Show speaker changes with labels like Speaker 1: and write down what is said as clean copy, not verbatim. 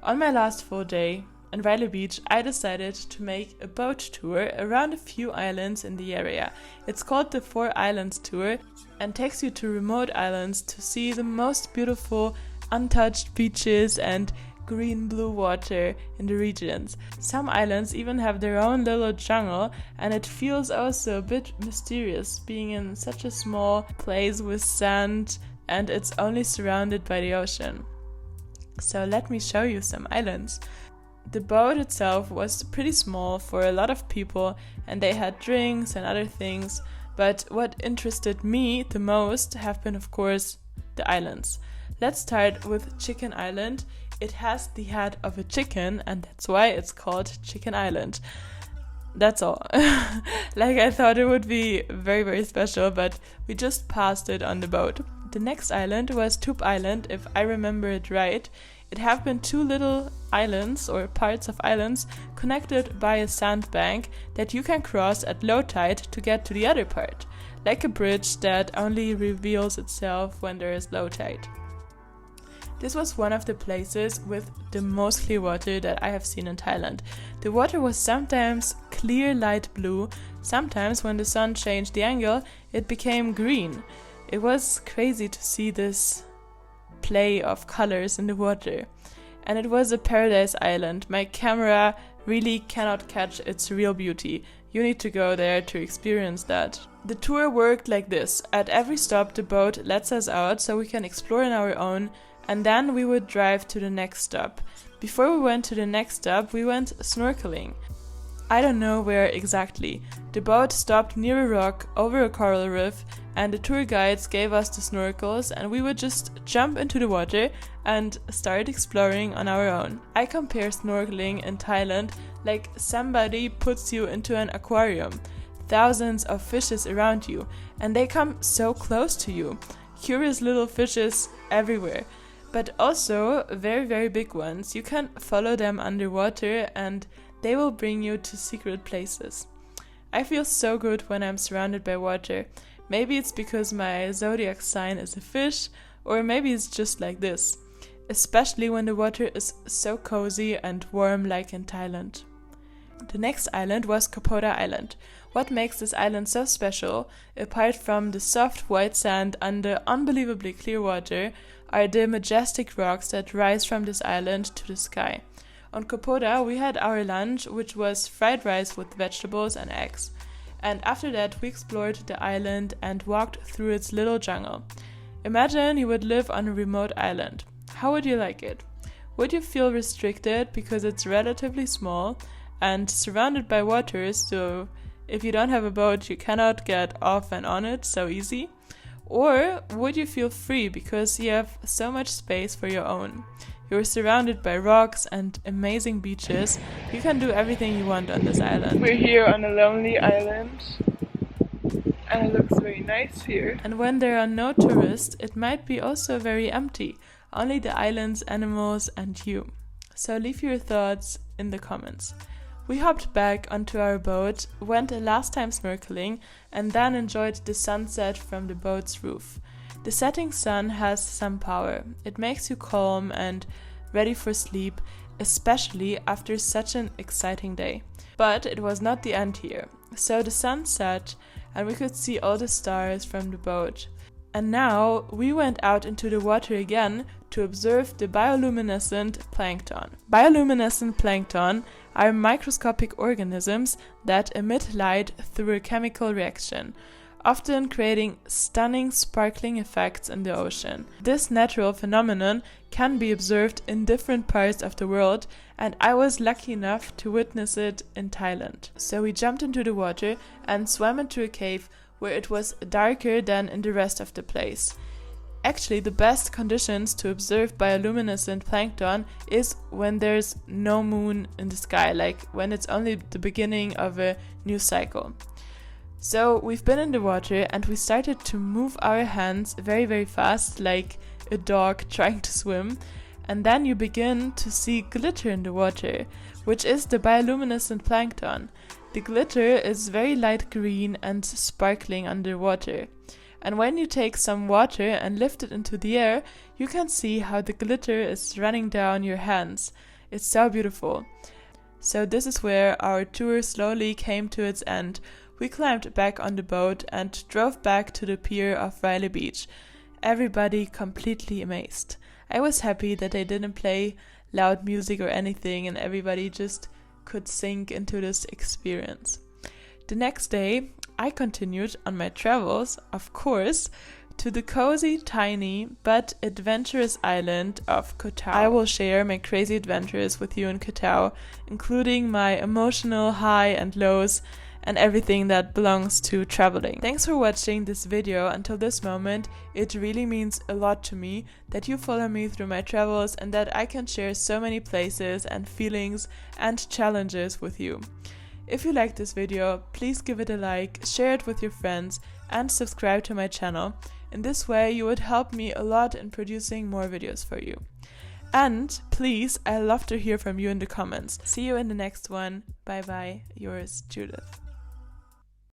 Speaker 1: On my last full day in Riley Beach, I decided to make a boat tour around a few islands in the area. It's called the 4 Islands Tour and takes you to remote islands to see the most beautiful untouched beaches and green blue water in the regions. Some islands even have their own little jungle, and it feels also a bit mysterious being in such a small place with sand and it's only surrounded by the ocean. So let me show you some islands. The boat itself was pretty small for a lot of people and they had drinks and other things, but what interested me the most have been, of course, the islands. Let's start with Chicken Island. It has the head of a chicken and that's why it's called Chicken Island. That's all. Like, I thought it would be very, very special, but we just passed it on the boat. The next island was Tube Island, if I remember it right. It have been 2 little islands or parts of islands connected by a sandbank that you can cross at low tide to get to the other part, like a bridge that only reveals itself when there is low tide. This was one of the places with the most clear water that I have seen in Thailand. The water was sometimes clear light blue, sometimes when the sun changed the angle, it became green. It was crazy to see this play of colors in the water. And it was a paradise island. My camera really cannot catch its real beauty. You need to go there to experience that. The tour worked like this. At every stop the boat lets us out so we can explore on our own, and then we would drive to the next stop. Before we went to the next stop, we went snorkeling. I don't know where exactly. The boat stopped near a rock over a coral reef and the tour guides gave us the snorkels and we would just jump into the water and start exploring on our own. I compare snorkeling in Thailand like somebody puts you into an aquarium. Thousands of fishes around you and they come so close to you. Curious little fishes everywhere. But also very, very big ones. You can follow them underwater and they will bring you to secret places. I feel so good when I'm surrounded by water. Maybe it's because my zodiac sign is a fish, or maybe it's just like this. Especially when the water is so cozy and warm like in Thailand. The next island was Kota Island. What makes this island so special, apart from the soft white sand and the unbelievably clear water, are the majestic rocks that rise from this island to the sky. On Kopoda we had our lunch, which was fried rice with vegetables and eggs. And after that we explored the island and walked through its little jungle. Imagine you would live on a remote island. How would you like it? Would you feel restricted because it's relatively small and surrounded by water, so if you don't have a boat you cannot get off and on it so easy? Or would you feel free because you have so much space for your own? You're surrounded by rocks and amazing beaches. You can do everything you want on this island. We're here on a lonely island and it looks very nice here. And when there are no tourists, it might be also very empty. Only the island's animals and you. So leave your thoughts in the comments. We hopped back onto our boat, went a last time snorkeling, and then enjoyed the sunset from the boat's roof. The setting sun has some power. It makes you calm and ready for sleep, especially after such an exciting day. But it was not the end here. So the sun set and we could see all the stars from the boat. And now we went out into the water again to observe the bioluminescent plankton. Bioluminescent plankton are microscopic organisms that emit light through a chemical reaction, often creating stunning sparkling effects in the ocean. This natural phenomenon can be observed in different parts of the world, and I was lucky enough to witness it in Thailand. So we jumped into the water and swam into a cave where it was darker than in the rest of the place. Actually, the best conditions to observe bioluminescent plankton is when there's no moon in the sky, like when it's only the beginning of a new cycle. So we've been in the water and we started to move our hands very, very fast, like a dog trying to swim. And then you begin to see glitter in the water, which is the bioluminescent plankton. The glitter is very light green and sparkling underwater. And when you take some water and lift it into the air, you can see how the glitter is running down your hands. It's so beautiful. So this is where our tour slowly came to its end. We climbed back on the boat and drove back to the pier of Riley Beach. Everybody completely amazed. I was happy that they didn't play loud music or anything and everybody just could sink into this experience. The next day, I continued on my travels, of course, to the cozy, tiny, but adventurous island of Kota. I will share my crazy adventures with you in Kota, including my emotional high and lows and everything that belongs to traveling. Thanks for watching this video until this moment. It really means a lot to me that you follow me through my travels and that I can share so many places and feelings and challenges with you. If you liked this video, please give it a like, share it with your friends, and subscribe to my channel. In this way, you would help me a lot in producing more videos for you. And please, I love to hear from you in the comments. See you in the next one. Bye bye, yours, Judith.